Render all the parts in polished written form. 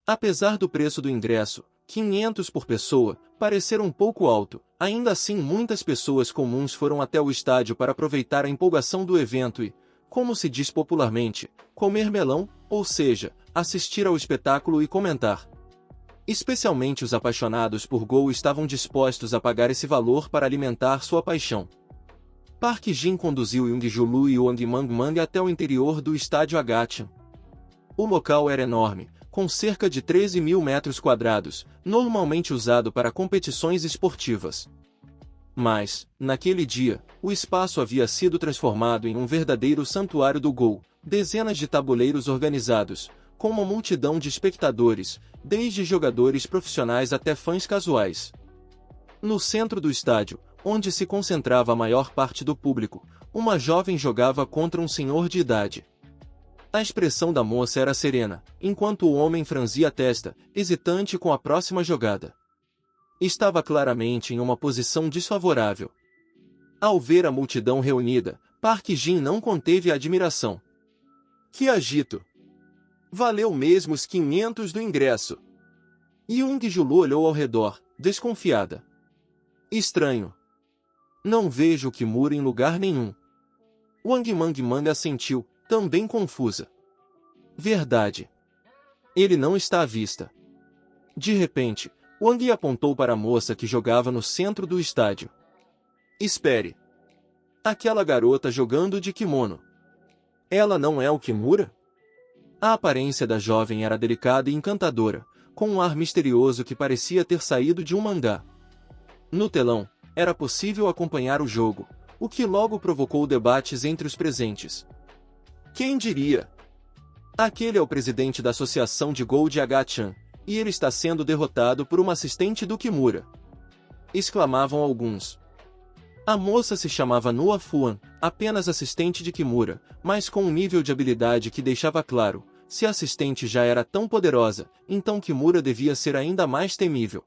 Apesar do preço do ingresso, 500 por pessoa, parecer um pouco alto, ainda assim muitas pessoas comuns foram até o estádio para aproveitar a empolgação do evento e, como se diz popularmente, comer melão, ou seja, assistir ao espetáculo e comentar. Especialmente os apaixonados por gol estavam dispostos a pagar esse valor para alimentar sua paixão. Park Jin conduziu Yoongi-Ju e Wang Mang até o interior do estádio Agachan. O local era enorme, com cerca de 13 mil metros quadrados, normalmente usado para competições esportivas. Mas, naquele dia, o espaço havia sido transformado em um verdadeiro santuário do gol, dezenas de tabuleiros organizados, com uma multidão de espectadores, desde jogadores profissionais até fãs casuais. No centro do estádio, onde se concentrava a maior parte do público, uma jovem jogava contra um senhor de idade. A expressão da moça era serena, enquanto o homem franzia a testa, hesitante com a próxima jogada. Estava claramente em uma posição desfavorável. Ao ver a multidão reunida, Park Jin não conteve a admiração. Que agito! Valeu mesmo os 500 do ingresso. Yoongi-Ju olhou ao redor, desconfiada. Estranho. Não vejo Kimura em lugar nenhum. Wang Mang assentiu, também confusa. Verdade. Ele não está à vista. De repente, Wang apontou para a moça que jogava no centro do estádio. Espere. Aquela garota jogando de kimono. Ela não é o Kimura? A aparência da jovem era delicada e encantadora, com um ar misterioso que parecia ter saído de um mangá. No telão, era possível acompanhar o jogo, o que logo provocou debates entre os presentes. Quem diria? Aquele é o presidente da Associação de Gol de Agachan, e ele está sendo derrotado por uma assistente do Kimura. Exclamavam alguns. A moça se chamava Nua Fuan, apenas assistente de Kimura, mas com um nível de habilidade que deixava claro, se a assistente já era tão poderosa, então Kimura devia ser ainda mais temível.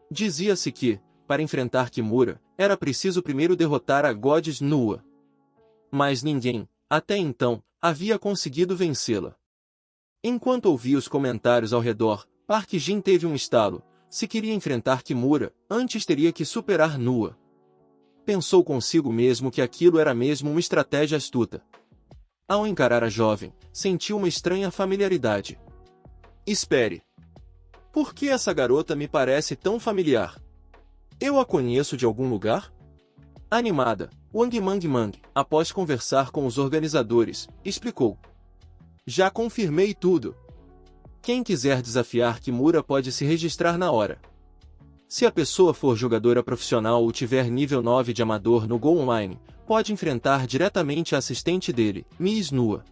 Dizia-se que, para enfrentar Kimura, era preciso primeiro derrotar a Goddess Nua. Mas ninguém, até então, havia conseguido vencê-la. Enquanto ouvia os comentários ao redor, Park Jin teve um estalo. Se queria enfrentar Kimura, antes teria que superar Nua. Pensou consigo mesmo que aquilo era mesmo uma estratégia astuta. Ao encarar a jovem, sentiu uma estranha familiaridade. Espere. Por que essa garota me parece tão familiar? Eu a conheço de algum lugar? Animada, Wang Mang, após conversar com os organizadores, explicou. Já confirmei tudo. Quem quiser desafiar Kimura pode se registrar na hora. Se a pessoa for jogadora profissional ou tiver nível 9 de amador no Go Online, pode enfrentar diretamente a assistente dele, Miss Nua.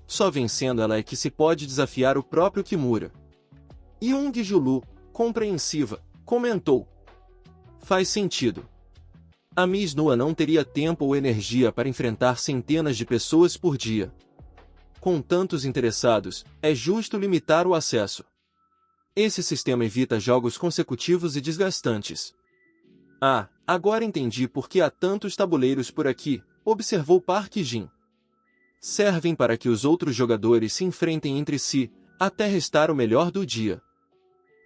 Só vencendo ela é que se pode desafiar o próprio Kimura. Yoongi-Ju, compreensiva, comentou. Faz sentido. A Miss Nua não teria tempo ou energia para enfrentar centenas de pessoas por dia. Com tantos interessados, é justo limitar o acesso. Esse sistema evita jogos consecutivos e desgastantes. Ah, agora entendi por que há tantos tabuleiros por aqui, observou Park Jin. Servem para que os outros jogadores se enfrentem entre si, até restar o melhor do dia.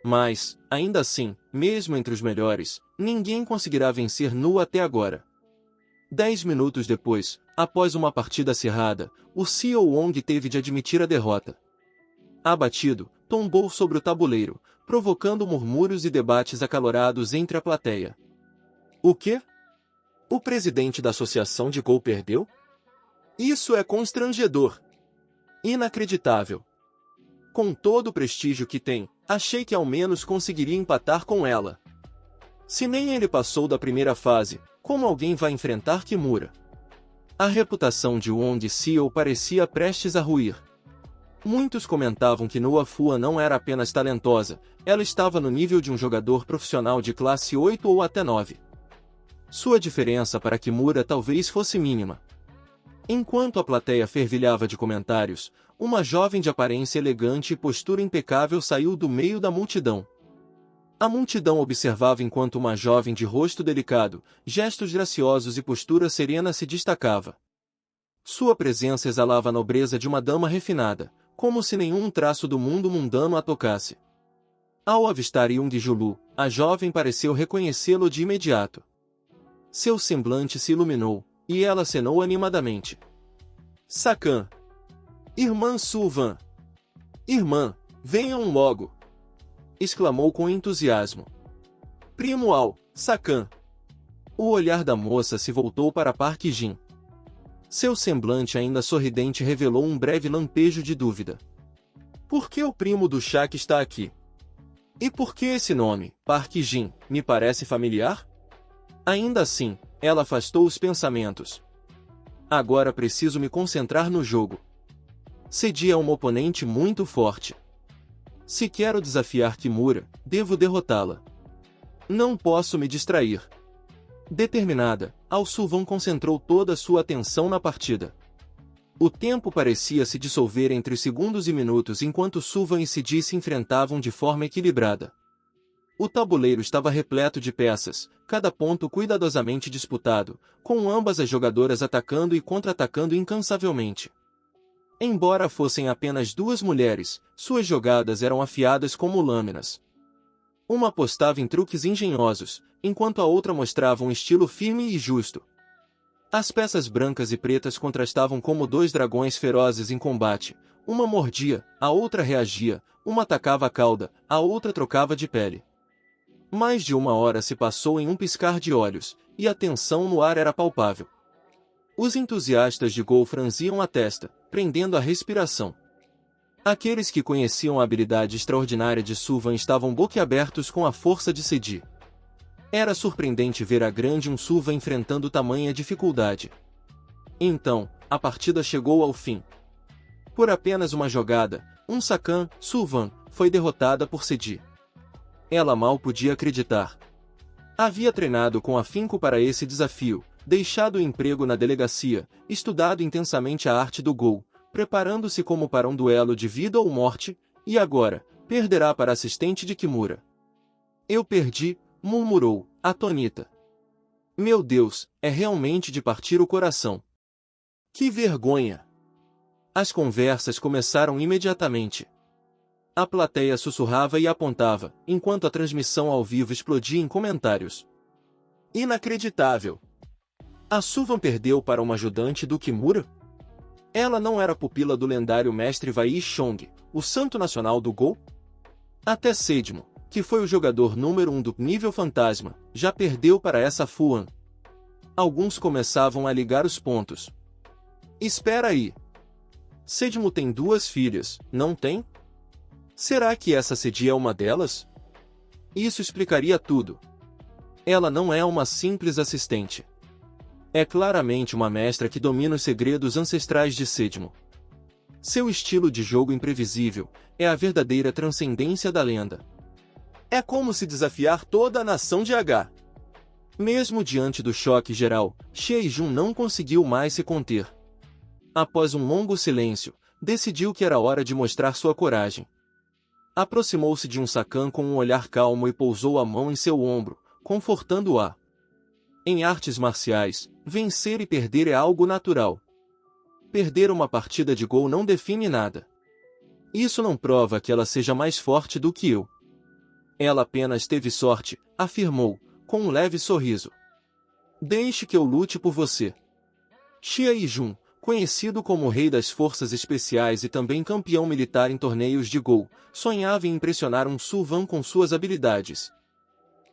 Mas, ainda assim, mesmo entre os melhores, ninguém conseguirá vencer Nua até agora. 10 minutos depois, após uma partida acirrada, o CEO Wong teve de admitir a derrota. Abatido, tombou sobre o tabuleiro, provocando murmúrios e debates acalorados entre a plateia. O quê? O presidente da Associação de Gol perdeu? Isso é constrangedor. Inacreditável. Com todo o prestígio que tem, achei que ao menos conseguiria empatar com ela. Se nem ele passou da primeira fase, como alguém vai enfrentar Kimura? A reputação de Wong Seo parecia prestes a ruir. Muitos comentavam que Nua Fua não era apenas talentosa, ela estava no nível de um jogador profissional de classe 8 ou até 9. Sua diferença para Kimura talvez fosse mínima. Enquanto a plateia fervilhava de comentários, uma jovem de aparência elegante e postura impecável saiu do meio da multidão. A multidão observava enquanto uma jovem de rosto delicado, gestos graciosos e postura serena se destacava. Sua presença exalava a nobreza de uma dama refinada, como se nenhum traço do mundo mundano a tocasse. Ao avistar Young-Julu, a jovem pareceu reconhecê-lo de imediato. Seu semblante se iluminou, e ela acenou animadamente. Sakan! Irmã Su-van! Irmã, venham logo! Exclamou com entusiasmo. Primo Ao, Sakan! O olhar da moça se voltou para Park Jin. Seu semblante ainda sorridente revelou um breve lampejo de dúvida. Por que o primo do Shaq está aqui? E por que esse nome, Park Jin, me parece familiar? Ainda assim, ela afastou os pensamentos. Agora preciso me concentrar no jogo. Cedi a uma oponente muito forte. Se quero desafiar Kimura, devo derrotá-la. Não posso me distrair. Determinada, Ao Su-van concentrou toda sua atenção na partida. O tempo parecia se dissolver entre segundos e minutos enquanto Su-van e Cedi se enfrentavam de forma equilibrada. O tabuleiro estava repleto de peças, cada ponto cuidadosamente disputado, com ambas as jogadoras atacando e contra-atacando incansavelmente. Embora fossem apenas duas mulheres, suas jogadas eram afiadas como lâminas. Uma apostava em truques engenhosos, enquanto a outra mostrava um estilo firme e justo. As peças brancas e pretas contrastavam como dois dragões ferozes em combate. Uma mordia, a outra reagia, uma atacava a cauda, a outra trocava de pele. Mais de uma hora se passou em um piscar de olhos, e a tensão no ar era palpável. Os entusiastas de Go franziam a testa, prendendo a respiração. Aqueles que conheciam a habilidade extraordinária de Su-van estavam boquiabertos com a força de Cedi. Era surpreendente ver a grande Su-van enfrentando tamanha dificuldade. Então, a partida chegou ao fim. Por apenas uma jogada, Sakan, Su-van, foi derrotada por Cedi. Ela mal podia acreditar. Havia treinado com afinco para esse desafio, deixado o emprego na delegacia, estudado intensamente a arte do Go, preparando-se como para um duelo de vida ou morte, e agora, perderá para assistente de Kimura. Eu perdi, murmurou, atônita. Meu Deus, é realmente de partir o coração. Que vergonha! As conversas começaram imediatamente. A plateia sussurrava e apontava, enquanto a transmissão ao vivo explodia em comentários. Inacreditável! A Su-van perdeu para uma ajudante do Kimura? Ela não era pupila do lendário mestre Wai Chong, o santo nacional do Go? Até Sedmo, que foi o jogador número 1 do nível fantasma, já perdeu para essa Fuan. Alguns começavam a ligar os pontos. Espera aí. Sedmo tem duas filhas, não tem? Será que essa Cedi é uma delas? Isso explicaria tudo. Ela não é uma simples assistente. É claramente uma mestra que domina os segredos ancestrais de Sedmo. Seu estilo de jogo imprevisível é a verdadeira transcendência da lenda. É como se desafiar toda a nação de H. Mesmo diante do choque geral, Xie Jun não conseguiu mais se conter. Após um longo silêncio, decidiu que era hora de mostrar sua coragem. Aproximou-se de Sakan com um olhar calmo e pousou a mão em seu ombro, confortando-a. Em artes marciais, vencer e perder é algo natural. Perder uma partida de Go não define nada. Isso não prova que ela seja mais forte do que eu. Ela apenas teve sorte, afirmou, com um leve sorriso. Deixe que eu lute por você. Xie Jun, conhecido como Rei das Forças Especiais e também campeão militar em torneios de Go, sonhava em impressionar Su-van com suas habilidades.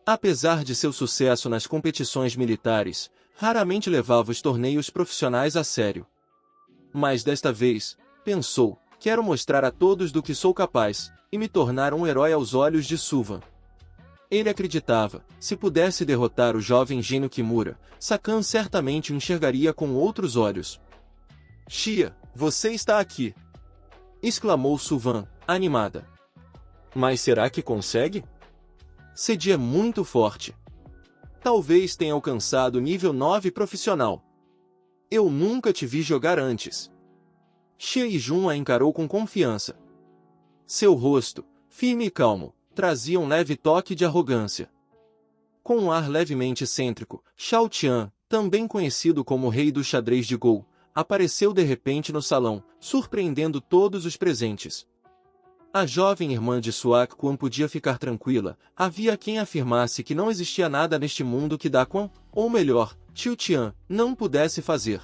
Apesar de seu sucesso nas competições militares, raramente levava os torneios profissionais a sério. Mas desta vez, pensou, quero mostrar a todos do que sou capaz, e me tornar um herói aos olhos de Su-van. Ele acreditava, se pudesse derrotar o jovem gênio Kimura, Sakan certamente o enxergaria com outros olhos. Xia, você está aqui! Exclamou Su-van, animada. Mas será que consegue? Cedi é muito forte. Talvez tenha alcançado nível 9 profissional. Eu nunca te vi jogar antes. Xie Jun a encarou com confiança. Seu rosto, firme e calmo, trazia um leve toque de arrogância. Com um ar levemente excêntrico, Xiao Tian, também conhecido como Rei do Xadrez de Go, apareceu de repente no salão, surpreendendo todos os presentes. A jovem irmã de Suak Quan podia ficar tranquila, havia quem afirmasse que não existia nada neste mundo que Da Quan, ou melhor, Qiu Tian, não pudesse fazer.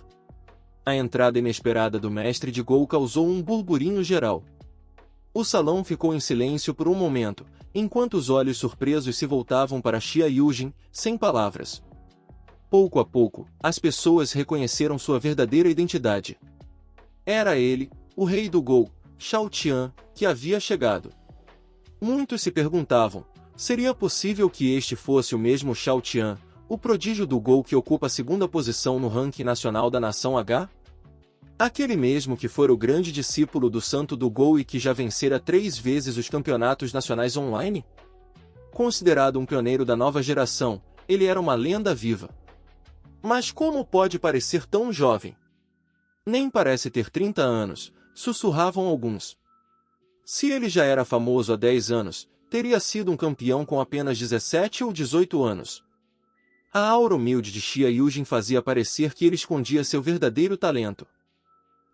A entrada inesperada do mestre de Gou causou um burburinho geral. O salão ficou em silêncio por um momento, enquanto os olhos surpresos se voltavam para Xia Yujin, sem palavras. Pouco a pouco, as pessoas reconheceram sua verdadeira identidade. Era ele, o rei do Gou, Shao Tian, que havia chegado. Muitos se perguntavam, seria possível que este fosse o mesmo Shao Tian, o prodígio do Gou que ocupa a segunda posição no ranking nacional da nação H? Aquele mesmo que fora o grande discípulo do santo do Gou e que já vencera 3 vezes os campeonatos nacionais online? Considerado um pioneiro da nova geração, ele era uma lenda viva. Mas como pode parecer tão jovem? Nem parece ter 30 anos, sussurravam alguns. Se ele já era famoso há 10 anos, teria sido um campeão com apenas 17 ou 18 anos. A aura humilde de Xia Yujin fazia parecer que ele escondia seu verdadeiro talento.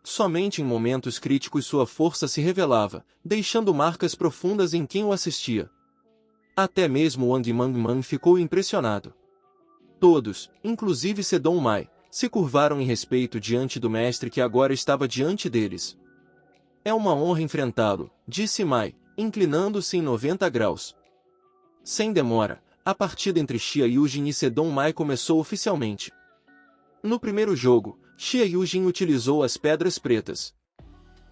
Somente em momentos críticos sua força se revelava, deixando marcas profundas em quem o assistia. Até mesmo Wang Mangman ficou impressionado. Todos, inclusive Sedong Mai, se curvaram em respeito diante do mestre que agora estava diante deles. É uma honra enfrentá-lo, disse Mai, inclinando-se em 90 graus. Sem demora, a partida entre Xia Yujin e Sedong Mai começou oficialmente. No primeiro jogo, Xia Yujin utilizou as pedras pretas.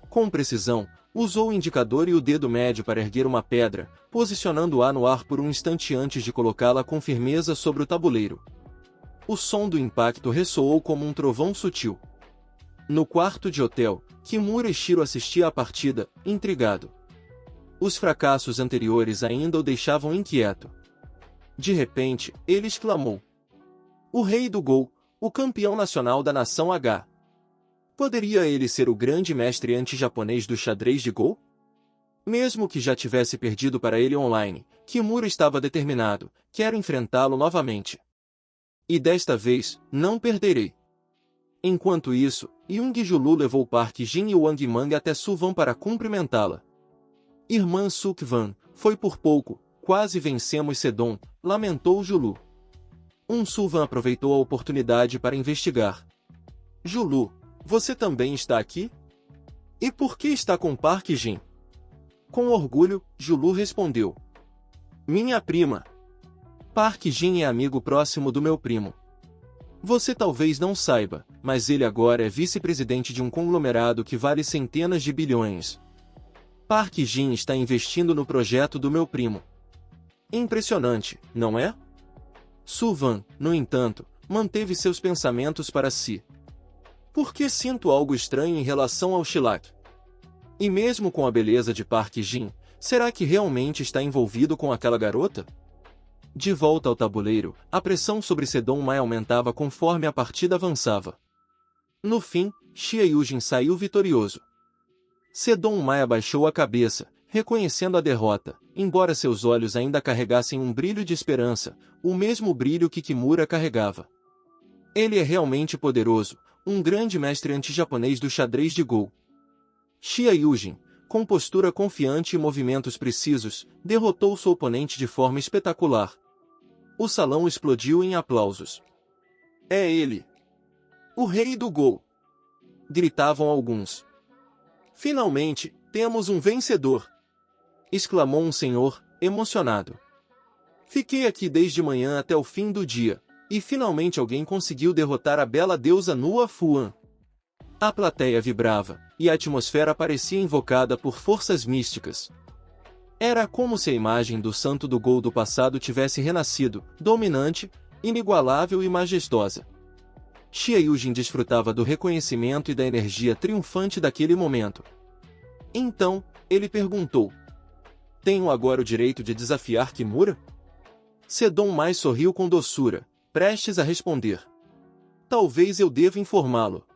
Com precisão, usou o indicador e o dedo médio para erguer uma pedra, posicionando-a no ar por um instante antes de colocá-la com firmeza sobre o tabuleiro. O som do impacto ressoou como um trovão sutil. No quarto de hotel, Kimura Ishiro assistia à partida, intrigado. Os fracassos anteriores ainda o deixavam inquieto. De repente, ele exclamou: "O rei do Gou, o campeão nacional da nação H. Poderia ele ser o grande mestre anti-japonês do xadrez de Gou?" Mesmo que já tivesse perdido para ele online, Kimura estava determinado, quero enfrentá-lo novamente. E desta vez, não perderei. Enquanto isso, Jung Julu levou Park Jin e Wang Mang até Suvan para cumprimentá-la. Irmã Sukvan, foi por pouco, quase vencemos Sedong, lamentou Julu. Suvan aproveitou a oportunidade para investigar. Julu, você também está aqui? E por que está com Park Jin? Com orgulho, Julu respondeu. Minha prima. Park Jin é amigo próximo do meu primo. Você talvez não saiba, mas ele agora é vice-presidente de um conglomerado que vale centenas de bilhões. Park Jin está investindo no projeto do meu primo. Impressionante, não é? Suvan, no entanto, manteve seus pensamentos para si. Por que sinto algo estranho em relação ao Shilak? E mesmo com a beleza de Park Jin, será que realmente está envolvido com aquela garota? De volta ao tabuleiro, a pressão sobre Sedong Mai aumentava conforme a partida avançava. No fim, Xia Yujin saiu vitorioso. Sedong Mai abaixou a cabeça, reconhecendo a derrota, embora seus olhos ainda carregassem um brilho de esperança, o mesmo brilho que Kimura carregava. Ele é realmente poderoso, um grande mestre anti-japonês do xadrez de Gou. Xia Yujin, com postura confiante e movimentos precisos, derrotou seu oponente de forma espetacular. O salão explodiu em aplausos. É ele! O rei do Gou! Gritavam alguns. Finalmente, temos um vencedor! Exclamou um senhor, emocionado. Fiquei aqui desde manhã até o fim do dia, e finalmente alguém conseguiu derrotar a bela deusa Nua Fuan. A plateia vibrava, e a atmosfera parecia invocada por forças místicas. Era como se a imagem do santo do Gou do passado tivesse renascido, dominante, inigualável e majestosa. Xia Yujin desfrutava do reconhecimento e da energia triunfante daquele momento. Então, ele perguntou: tenho agora o direito de desafiar Kimura? Sedong Mai sorriu com doçura, prestes a responder. Talvez eu deva informá-lo.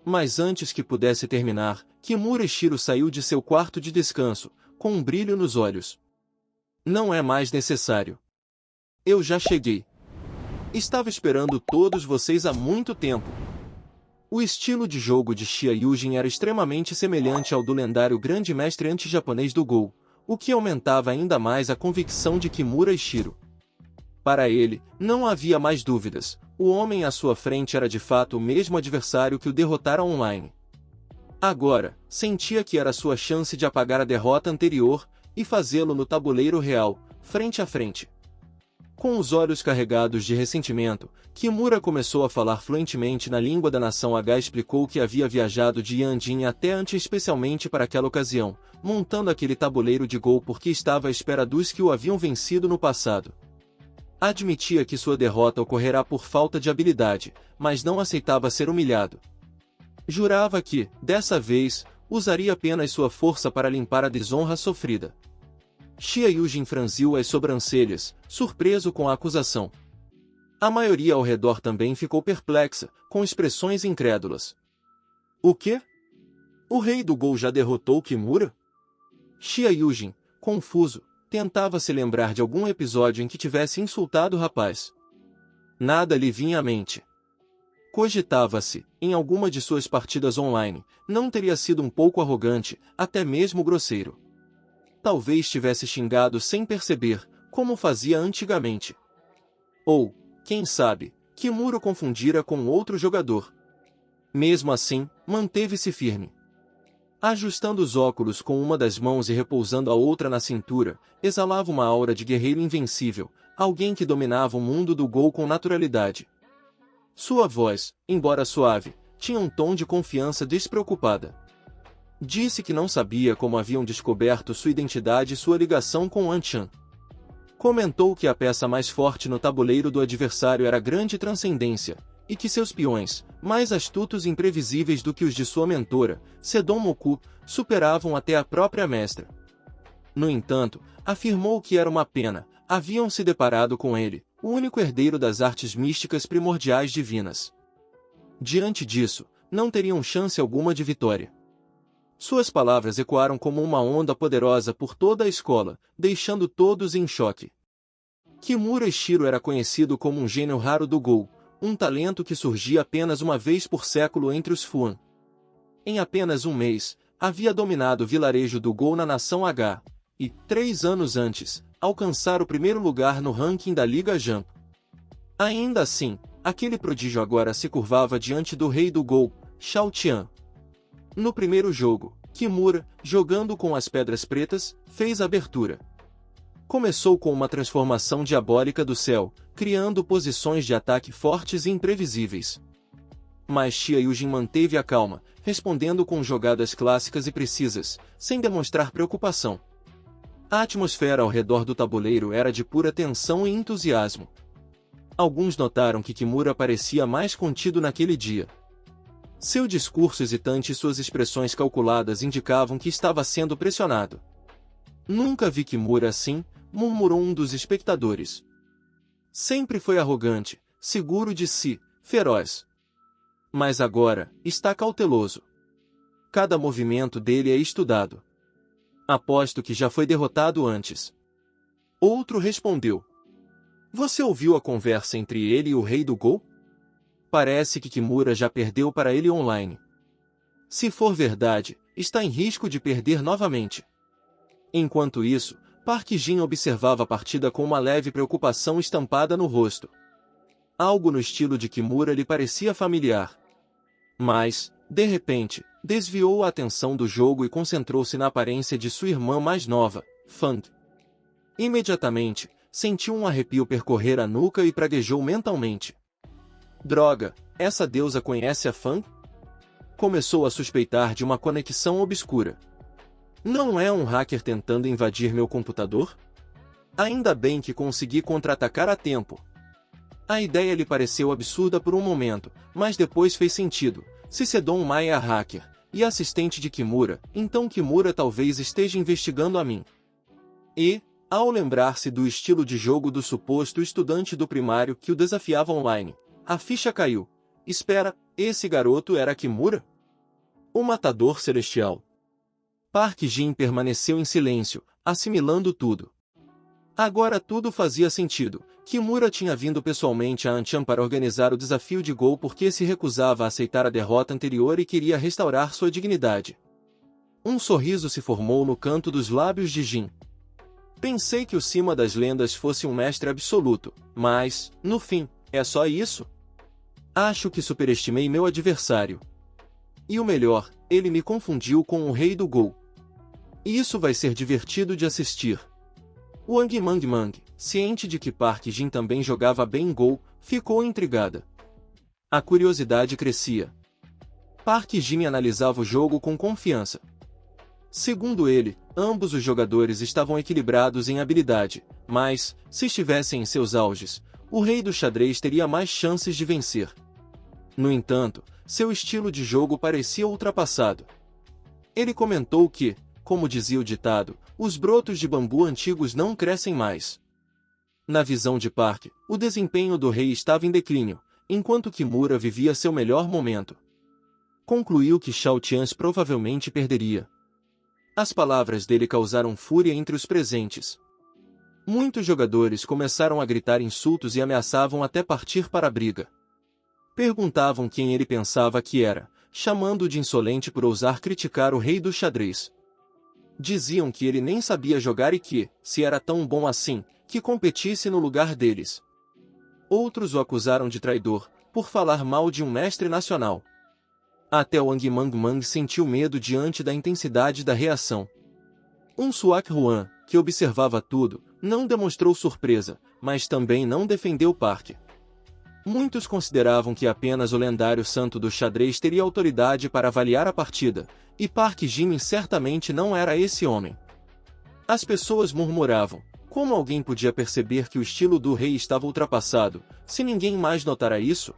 Mas antes que pudesse terminar, Kimura Ishiro saiu de seu quarto de descanso, com um brilho nos olhos. Não é mais necessário. Eu já cheguei. Estava esperando todos vocês há muito tempo. O estilo de jogo de Xia Yujin era extremamente semelhante ao do lendário grande mestre anti-japonês do Go, o que aumentava ainda mais a convicção de Kimura Ishiro. Para ele, não havia mais dúvidas, o homem à sua frente era de fato o mesmo adversário que o derrotara online. Agora, sentia que era sua chance de apagar a derrota anterior e fazê-lo no tabuleiro real, frente a frente. Com os olhos carregados de ressentimento, Kimura começou a falar fluentemente na língua da nação H. Explicou que havia viajado de Yanjin até Anti especialmente para aquela ocasião, montando aquele tabuleiro de Go porque estava à espera dos que o haviam vencido no passado. Admitia que sua derrota ocorrerá por falta de habilidade, mas não aceitava ser humilhado. Jurava que, dessa vez, usaria apenas sua força para limpar a desonra sofrida. Xia Yujin franziu as sobrancelhas, surpreso com a acusação. A maioria ao redor também ficou perplexa, com expressões incrédulas. O quê? O rei do Go já derrotou Kimura? Xia Yujin, confuso, tentava se lembrar de algum episódio em que tivesse insultado o rapaz. Nada lhe vinha à mente. Cogitava-se, em alguma de suas partidas online, não teria sido um pouco arrogante, até mesmo grosseiro. Talvez tivesse xingado sem perceber, como fazia antigamente. Ou, quem sabe, Kimura confundira com outro jogador. Mesmo assim, manteve-se firme. Ajustando os óculos com uma das mãos e repousando a outra na cintura, exalava uma aura de guerreiro invencível, alguém que dominava o mundo do Go com naturalidade. Sua voz, embora suave, tinha um tom de confiança despreocupada. Disse que não sabia como haviam descoberto sua identidade e sua ligação com Anshan. Comentou que a peça mais forte no tabuleiro do adversário era grande transcendência, e que seus peões, mais astutos e imprevisíveis do que os de sua mentora, Sedon Moku, superavam até a própria mestra. No entanto, afirmou que era uma pena, haviam se deparado com ele, o único herdeiro das artes místicas primordiais divinas. Diante disso, não teriam chance alguma de vitória. Suas palavras ecoaram como uma onda poderosa por toda a escola, deixando todos em choque. Kimura Ishiro era conhecido como um gênio raro do Go, um talento que surgia apenas uma vez por século entre os Fuan. Em apenas um mês, havia dominado o vilarejo do Go na nação H, e, 3 anos antes, alcançar o primeiro lugar no ranking da Liga Jump. Ainda assim, aquele prodígio agora se curvava diante do rei do Go, Shao Tian. No primeiro jogo, Kimura, jogando com as pedras pretas, fez a abertura. Começou com uma transformação diabólica do céu, criando posições de ataque fortes e imprevisíveis. Mas Xia Yujin manteve a calma, respondendo com jogadas clássicas e precisas, sem demonstrar preocupação. A atmosfera ao redor do tabuleiro era de pura tensão e entusiasmo. Alguns notaram que Kimura parecia mais contido naquele dia. Seu discurso hesitante e suas expressões calculadas indicavam que estava sendo pressionado. Nunca vi Kimura assim, murmurou um dos espectadores. Sempre foi arrogante, seguro de si, feroz. Mas agora, está cauteloso. Cada movimento dele é estudado. Aposto que já foi derrotado antes. Outro respondeu. Você ouviu a conversa entre ele e o rei do Go? Parece que Kimura já perdeu para ele online. Se for verdade, está em risco de perder novamente. Enquanto isso, Park Jin observava a partida com uma leve preocupação estampada no rosto. Algo no estilo de Kimura lhe parecia familiar. Mas, de repente, desviou a atenção do jogo e concentrou-se na aparência de sua irmã mais nova, Fang. Imediatamente, sentiu um arrepio percorrer a nuca e praguejou mentalmente. Droga, essa deusa conhece a Fang? Começou a suspeitar de uma conexão obscura. Não é um hacker tentando invadir meu computador? Ainda bem que consegui contra-atacar a tempo. A ideia lhe pareceu absurda por um momento, mas depois fez sentido. Se Sedon Mai é hacker, e assistente de Kimura, então Kimura talvez esteja investigando a mim. E, ao lembrar-se do estilo de jogo do suposto estudante do primário que o desafiava online, a ficha caiu. Espera, esse garoto era Kimura? O matador celestial. Park Jin permaneceu em silêncio, assimilando tudo. Agora tudo fazia sentido. Kimura tinha vindo pessoalmente a Anchan para organizar o desafio de Go porque se recusava a aceitar a derrota anterior e queria restaurar sua dignidade. Um sorriso se formou no canto dos lábios de Jin. Pensei que o Cima das Lendas fosse um mestre absoluto, mas, no fim, é só isso? Acho que superestimei meu adversário. E o melhor, ele me confundiu com o rei do Go. E isso vai ser divertido de assistir. Wang Mang, ciente de que Park Jin também jogava bem Go, ficou intrigada. A curiosidade crescia. Park Jin analisava o jogo com confiança. Segundo ele, ambos os jogadores estavam equilibrados em habilidade, mas, se estivessem em seus auges, o rei do xadrez teria mais chances de vencer. No entanto, seu estilo de jogo parecia ultrapassado. Ele comentou que, como dizia o ditado, os brotos de bambu antigos não crescem mais. Na visão de Park, o desempenho do rei estava em declínio, enquanto Kimura vivia seu melhor momento. Concluiu que Shao Tians provavelmente perderia. As palavras dele causaram fúria entre os presentes. Muitos jogadores começaram a gritar insultos e ameaçavam até partir para a briga. Perguntavam quem ele pensava que era, chamando-o de insolente por ousar criticar o rei do xadrez. Diziam que ele nem sabia jogar e que, se era tão bom assim, que competisse no lugar deles. Outros o acusaram de traidor, por falar mal de um mestre nacional. Até Wang Mang sentiu medo diante da intensidade da reação. Suak Ruan, que observava tudo, não demonstrou surpresa, mas também não defendeu Park. Muitos consideravam que apenas o lendário santo do xadrez teria autoridade para avaliar a partida, e Park Jin certamente não era esse homem. As pessoas murmuravam, como alguém podia perceber que o estilo do rei estava ultrapassado, se ninguém mais notara isso?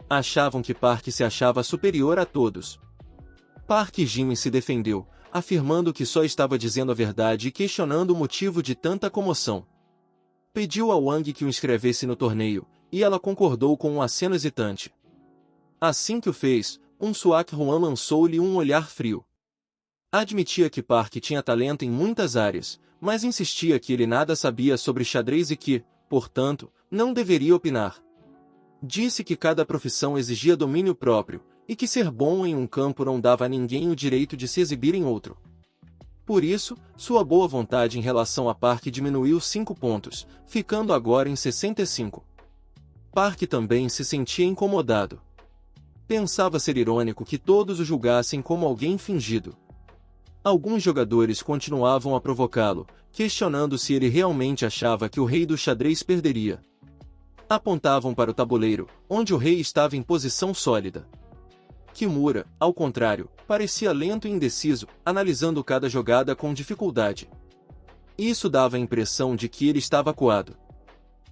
Achavam que Park se achava superior a todos. Park Jin se defendeu, afirmando que só estava dizendo a verdade e questionando o motivo de tanta comoção. Pediu a Wang que o inscrevesse no torneio, e ela concordou com um aceno hesitante. Assim que o fez, Suak Ruan lançou-lhe um olhar frio. Admitia que Park tinha talento em muitas áreas, mas insistia que ele nada sabia sobre xadrez e que, portanto, não deveria opinar. Disse que cada profissão exigia domínio próprio, e que ser bom em um campo não dava a ninguém o direito de se exibir em outro. Por isso, sua boa vontade em relação a Park diminuiu 5 pontos, ficando agora em 65. Park também se sentia incomodado. Pensava ser irônico que todos o julgassem como alguém fingido. Alguns jogadores continuavam a provocá-lo, questionando se ele realmente achava que o rei do xadrez perderia. Apontavam para o tabuleiro, onde o rei estava em posição sólida. Kimura, ao contrário, parecia lento e indeciso, analisando cada jogada com dificuldade. Isso dava a impressão de que ele estava acuado.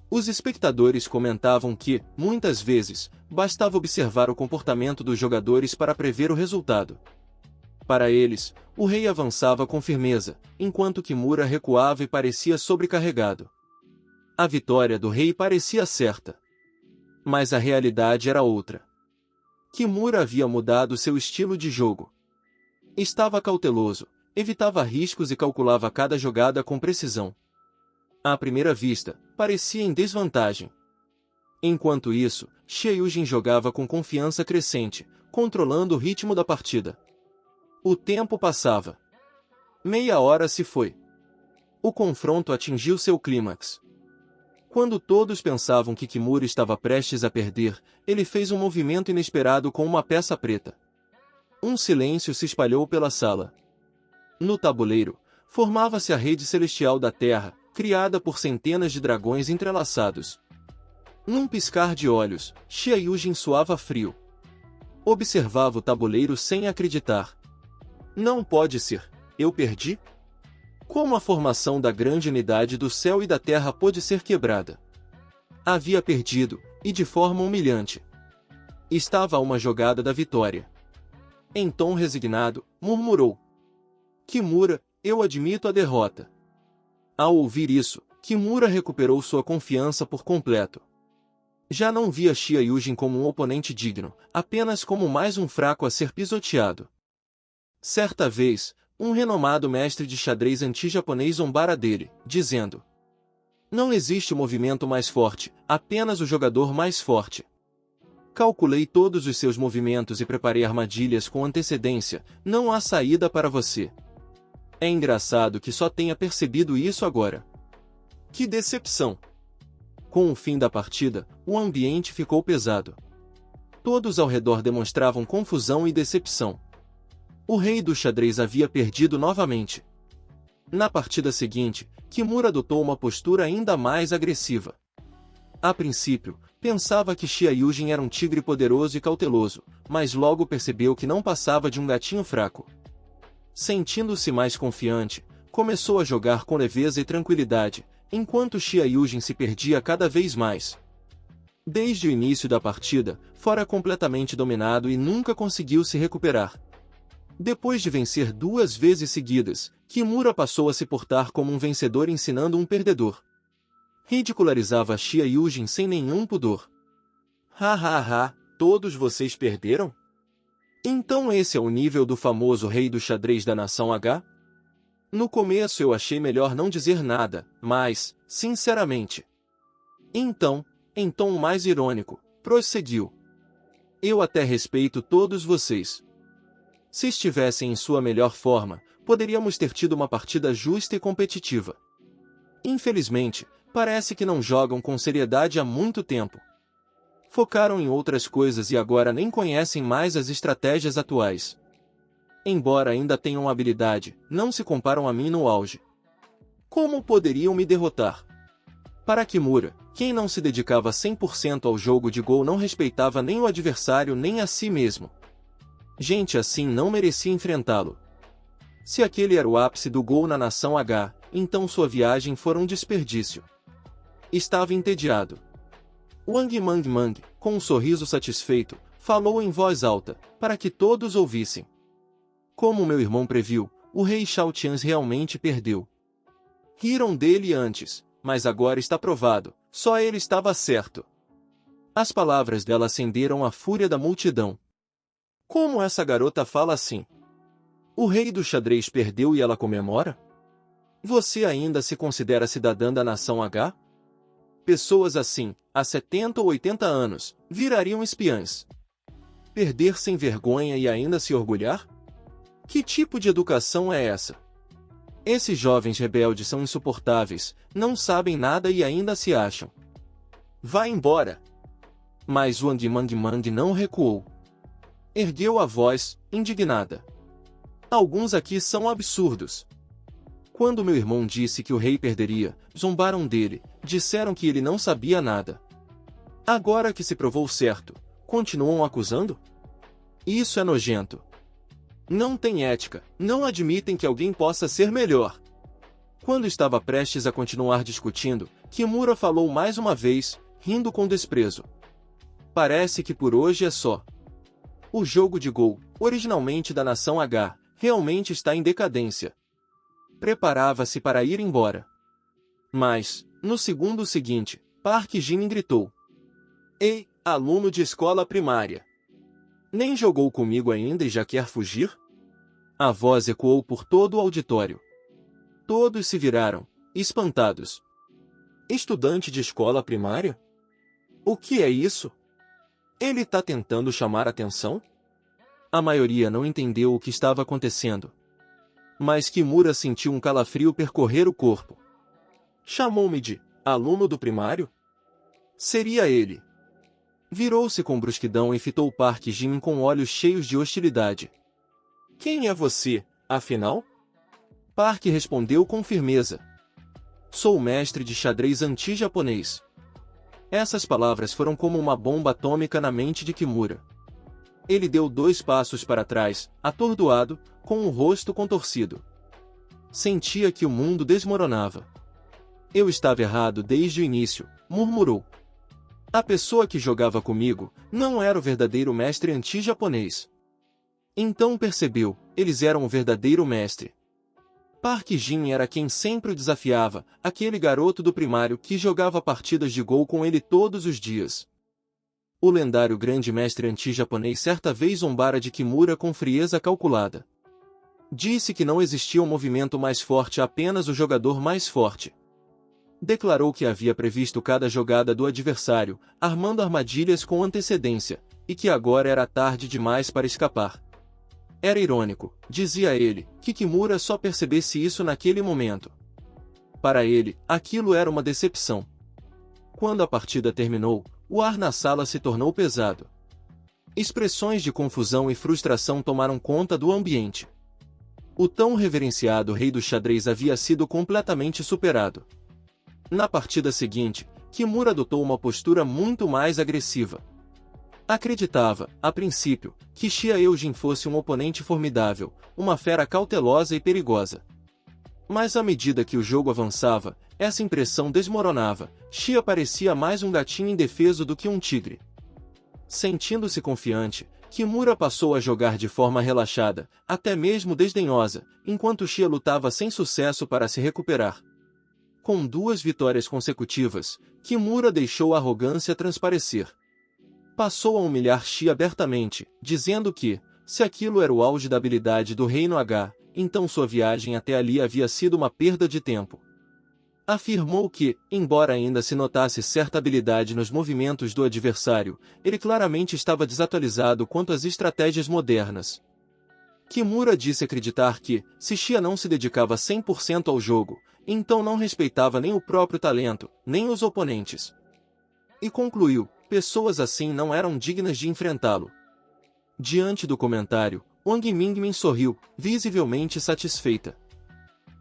Os espectadores comentavam que, muitas vezes, bastava observar o comportamento dos jogadores para prever o resultado. Para eles, o rei avançava com firmeza, enquanto Kimura recuava e parecia sobrecarregado. A vitória do rei parecia certa. Mas a realidade era outra. Kimura havia mudado seu estilo de jogo. Estava cauteloso, evitava riscos e calculava cada jogada com precisão. À primeira vista, parecia em desvantagem. Enquanto isso, Xie Yujin jogava com confiança crescente, controlando o ritmo da partida. O tempo passava. Meia hora se foi. O confronto atingiu seu clímax. Quando todos pensavam que Kimura estava prestes a perder, ele fez um movimento inesperado com uma peça preta. Um silêncio se espalhou pela sala. No tabuleiro, formava-se a rede celestial da Terra, criada por centenas de dragões entrelaçados. Num piscar de olhos, Xie Yujin suava frio. Observava o tabuleiro sem acreditar. Não pode ser, eu perdi? Como a formação da grande unidade do céu e da terra pôde ser quebrada? Havia perdido, e de forma humilhante. Estava a uma jogada da vitória. Em tom resignado, murmurou. Kimura, eu admito a derrota. Ao ouvir isso, Kimura recuperou sua confiança por completo. Já não via Xie Yujin como um oponente digno, apenas como mais um fraco a ser pisoteado. Certa vez, um renomado mestre de xadrez anti-japonês zombara dele, dizendo: Não existe o movimento mais forte, apenas o jogador mais forte. Calculei todos os seus movimentos e preparei armadilhas com antecedência, não há saída para você. É engraçado que só tenha percebido isso agora. Que decepção! Com o fim da partida, o ambiente ficou pesado. Todos ao redor demonstravam confusão e decepção. O rei do xadrez havia perdido novamente. Na partida seguinte, Kimura adotou uma postura ainda mais agressiva. A princípio, pensava que Xia Yujin era um tigre poderoso e cauteloso, mas logo percebeu que não passava de um gatinho fraco. Sentindo-se mais confiante, começou a jogar com leveza e tranquilidade, enquanto Xia Yujin se perdia cada vez mais. Desde o início da partida, fora completamente dominado e nunca conseguiu se recuperar. Depois de vencer 2 vezes seguidas, Kimura passou a se portar como um vencedor ensinando um perdedor. Ridicularizava Xia Yujin sem nenhum pudor. Ha ha ha, todos vocês perderam? Então esse é o nível do famoso rei do xadrez da nação H? No começo eu achei melhor não dizer nada, mas, sinceramente. Então, em tom mais irônico, prosseguiu. Eu até respeito todos vocês. Se estivessem em sua melhor forma, poderíamos ter tido uma partida justa e competitiva. Infelizmente, parece que não jogam com seriedade há muito tempo. Focaram em outras coisas e agora nem conhecem mais as estratégias atuais. Embora ainda tenham habilidade, não se comparam a mim no auge. Como poderiam me derrotar? Para Kimura, quem não se dedicava 100% ao jogo de Go não respeitava nem o adversário nem a si mesmo. Gente assim não merecia enfrentá-lo. Se aquele era o ápice do Go na nação H, então sua viagem foi um desperdício. Estava entediado. Wang Mang, com um sorriso satisfeito, falou em voz alta, para que todos ouvissem. Como meu irmão previu, o rei Shao Tians realmente perdeu. Riram dele antes, mas agora está provado, só ele estava certo. As palavras dela acenderam a fúria da multidão. Como essa garota fala assim? O rei do xadrez perdeu e ela comemora? Você ainda se considera cidadã da nação H? Pessoas assim, há 70 ou 80 anos, virariam espiãs. Perder sem vergonha e ainda se orgulhar? Que tipo de educação é essa? Esses jovens rebeldes são insuportáveis, não sabem nada e ainda se acham. Vá embora! Mas Wang Mang não recuou. Ergueu a voz, indignada. Alguns aqui são absurdos. Quando meu irmão disse que o rei perderia, zombaram dele, disseram que ele não sabia nada. Agora que se provou certo, continuam acusando? Isso é nojento. Não tem ética, não admitem que alguém possa ser melhor. Quando estava prestes a continuar discutindo, Kimura falou mais uma vez, rindo com desprezo. Parece que por hoje é só. O jogo de Go, originalmente da nação H, realmente está em decadência. Preparava-se para ir embora. Mas, no segundo seguinte, Park Jin gritou. Ei, aluno de escola primária! Nem jogou comigo ainda e já quer fugir? A voz ecoou por todo o auditório. Todos se viraram, espantados. Estudante de escola primária? O que é isso? Ele está tentando chamar atenção? A maioria não entendeu o que estava acontecendo. Mas Kimura sentiu um calafrio percorrer o corpo. Chamou-me de aluno do primário? Seria ele. Virou-se com brusquidão e fitou Park Jin com olhos cheios de hostilidade. Quem é você, afinal? Park respondeu com firmeza. Sou mestre de xadrez anti-japonês. Essas palavras foram como uma bomba atômica na mente de Kimura. Ele deu 2 passos para trás, atordoado, com o rosto contorcido. Sentia que o mundo desmoronava. Eu estava errado desde o início, murmurou. A pessoa que jogava comigo não era o verdadeiro mestre anti-japonês. Então percebeu, eles eram o verdadeiro mestre. Park Jin era quem sempre o desafiava, aquele garoto do primário que jogava partidas de Go com ele todos os dias. O lendário grande mestre anti-japonês certa vez zombara de Kimura com frieza calculada. Disse que não existia um movimento mais forte, apenas o jogador mais forte. Declarou que havia previsto cada jogada do adversário, armando armadilhas com antecedência, e que agora era tarde demais para escapar. Era irônico, dizia ele, que Kimura só percebesse isso naquele momento. Para ele, aquilo era uma decepção. Quando a partida terminou, o ar na sala se tornou pesado. Expressões de confusão e frustração tomaram conta do ambiente. O tão reverenciado rei do xadrez havia sido completamente superado. Na partida seguinte, Kimura adotou uma postura muito mais agressiva. Acreditava, a princípio, que Xia Eugene fosse um oponente formidável, uma fera cautelosa e perigosa. Mas à medida que o jogo avançava, essa impressão desmoronava. Xia parecia mais um gatinho indefeso do que um tigre. Sentindo-se confiante, Kimura passou a jogar de forma relaxada, até mesmo desdenhosa, enquanto Xia lutava sem sucesso para se recuperar. Com 2 vitórias consecutivas, Kimura deixou a arrogância transparecer. Passou a humilhar Xia abertamente, dizendo que, se aquilo era o auge da habilidade do Reino H, então sua viagem até ali havia sido uma perda de tempo. Afirmou que, embora ainda se notasse certa habilidade nos movimentos do adversário, ele claramente estava desatualizado quanto às estratégias modernas. Kimura disse acreditar que, se Xia não se dedicava 100% ao jogo, então não respeitava nem o próprio talento, nem os oponentes. E concluiu, pessoas assim não eram dignas de enfrentá-lo. Diante do comentário, Wang Mingmin sorriu, visivelmente satisfeita.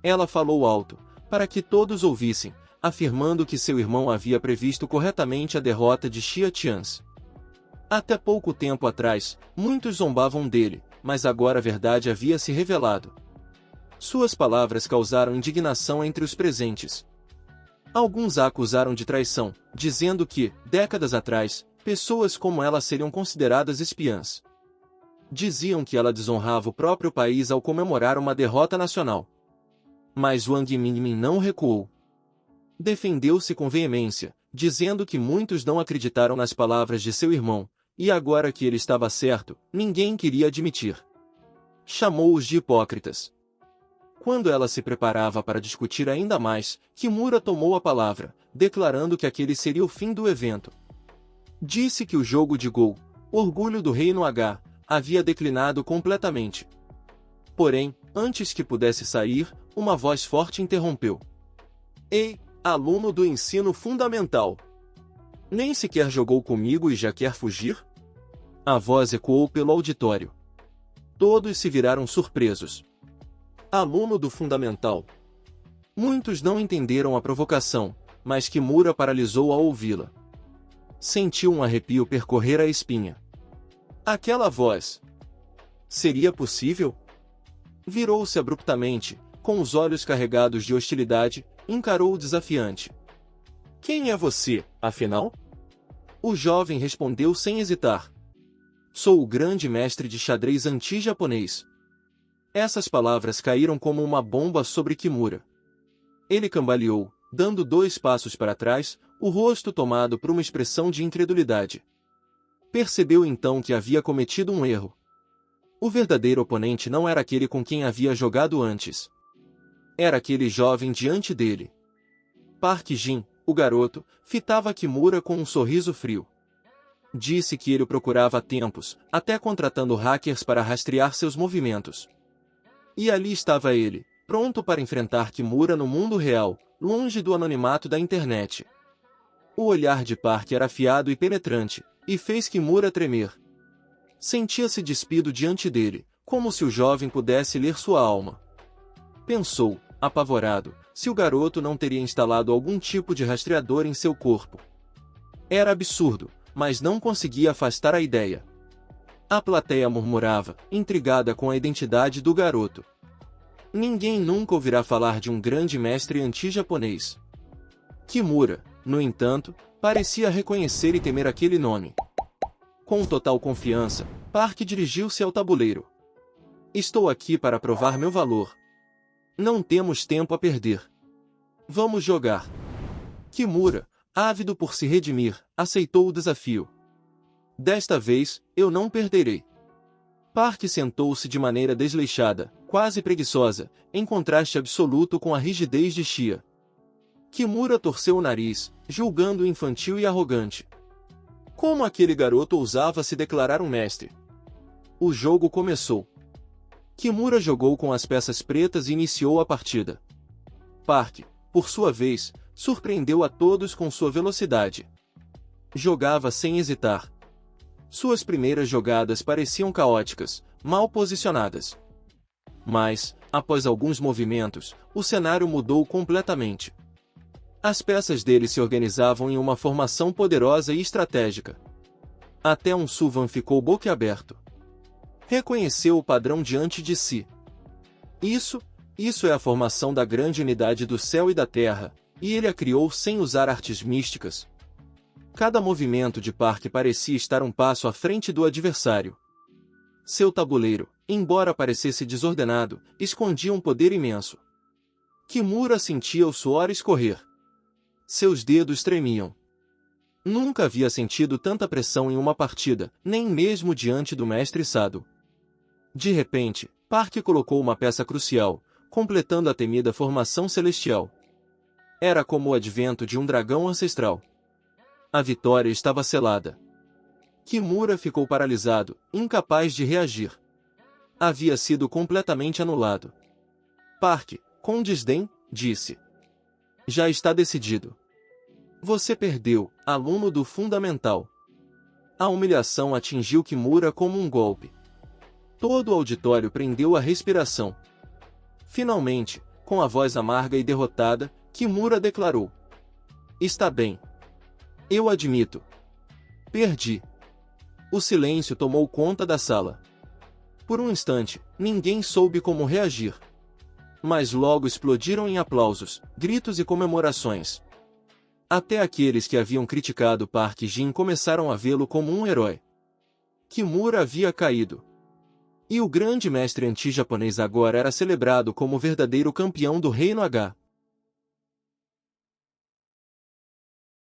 Ela falou alto, para que todos ouvissem, afirmando que seu irmão havia previsto corretamente a derrota de Xia Tians. Até pouco tempo atrás, muitos zombavam dele, mas agora a verdade havia se revelado. Suas palavras causaram indignação entre os presentes. Alguns a acusaram de traição, dizendo que, décadas atrás, pessoas como ela seriam consideradas espiãs. Diziam que ela desonrava o próprio país ao comemorar uma derrota nacional. Mas Wang Mingmin não recuou. Defendeu-se com veemência, dizendo que muitos não acreditaram nas palavras de seu irmão, e agora que ele estava certo, ninguém queria admitir. Chamou-os de hipócritas. Quando ela se preparava para discutir ainda mais, Kimura tomou a palavra, declarando que aquele seria o fim do evento. Disse que o jogo de Go, orgulho do Reino H, havia declinado completamente. Porém, antes que pudesse sair, uma voz forte interrompeu. Ei, aluno do ensino fundamental! Nem sequer jogou comigo e já quer fugir? A voz ecoou pelo auditório. Todos se viraram surpresos. Aluno do fundamental. Muitos não entenderam a provocação, mas Kimura paralisou ao ouvi-la. Sentiu um arrepio percorrer a espinha. Aquela voz. Seria possível? Virou-se abruptamente, com os olhos carregados de hostilidade, encarou o desafiante. Quem é você, afinal? O jovem respondeu sem hesitar. Sou o grande mestre de xadrez anti-japonês. Essas palavras caíram como uma bomba sobre Kimura. Ele cambaleou, dando 2 passos para trás, o rosto tomado por uma expressão de incredulidade. Percebeu então que havia cometido um erro. O verdadeiro oponente não era aquele com quem havia jogado antes. Era aquele jovem diante dele. Park Jin, o garoto, fitava Kimura com um sorriso frio. Disse que ele o procurava há tempos, até contratando hackers para rastrear seus movimentos. E ali estava ele, pronto para enfrentar Kimura no mundo real, longe do anonimato da internet. O olhar de Park era afiado e penetrante, e fez Kimura tremer. Sentia-se despido diante dele, como se o jovem pudesse ler sua alma. Pensou, apavorado, se o garoto não teria instalado algum tipo de rastreador em seu corpo. Era absurdo, mas não conseguia afastar a ideia. A plateia murmurava, intrigada com a identidade do garoto. Ninguém nunca ouvirá falar de um grande mestre anti-japonês. Kimura, no entanto, parecia reconhecer e temer aquele nome. Com total confiança, Park dirigiu-se ao tabuleiro. Estou aqui para provar meu valor. Não temos tempo a perder. Vamos jogar. Kimura, ávido por se redimir, aceitou o desafio. Desta vez, eu não perderei. Park sentou-se de maneira desleixada, quase preguiçosa, em contraste absoluto com a rigidez de Xia. Kimura torceu o nariz, julgando-o infantil e arrogante. Como aquele garoto ousava se declarar um mestre? O jogo começou. Kimura jogou com as peças pretas e iniciou a partida. Park, por sua vez, surpreendeu a todos com sua velocidade. Jogava sem hesitar. Suas primeiras jogadas pareciam caóticas, mal posicionadas. Mas, após alguns movimentos, o cenário mudou completamente. As peças dele se organizavam em uma formação poderosa e estratégica. Até um Suvan ficou boquiaberto. Reconheceu o padrão diante de si. Isso é a formação da grande unidade do céu e da terra, e ele a criou sem usar artes místicas. Cada movimento de Park parecia estar um passo à frente do adversário. Seu tabuleiro, embora parecesse desordenado, escondia um poder imenso. Kimura sentia o suor escorrer. Seus dedos tremiam. Nunca havia sentido tanta pressão em uma partida, nem mesmo diante do mestre Sado. De repente, Park colocou uma peça crucial, completando a temida formação celestial. Era como o advento de um dragão ancestral. A vitória estava selada. Kimura ficou paralisado, incapaz de reagir. Havia sido completamente anulado. Park, com desdém, disse: "Já está decidido. Você perdeu, aluno do Fundamental." A humilhação atingiu Kimura como um golpe. Todo o auditório prendeu a respiração. Finalmente, com a voz amarga e derrotada, Kimura declarou: "Está bem. Eu admito. Perdi." O silêncio tomou conta da sala. Por um instante, ninguém soube como reagir. Mas logo explodiram em aplausos, gritos e comemorações. Até aqueles que haviam criticado Park Jin começaram a vê-lo como um herói. Kimura havia caído. E o grande mestre anti-japonês agora era celebrado como o verdadeiro campeão do Reino H.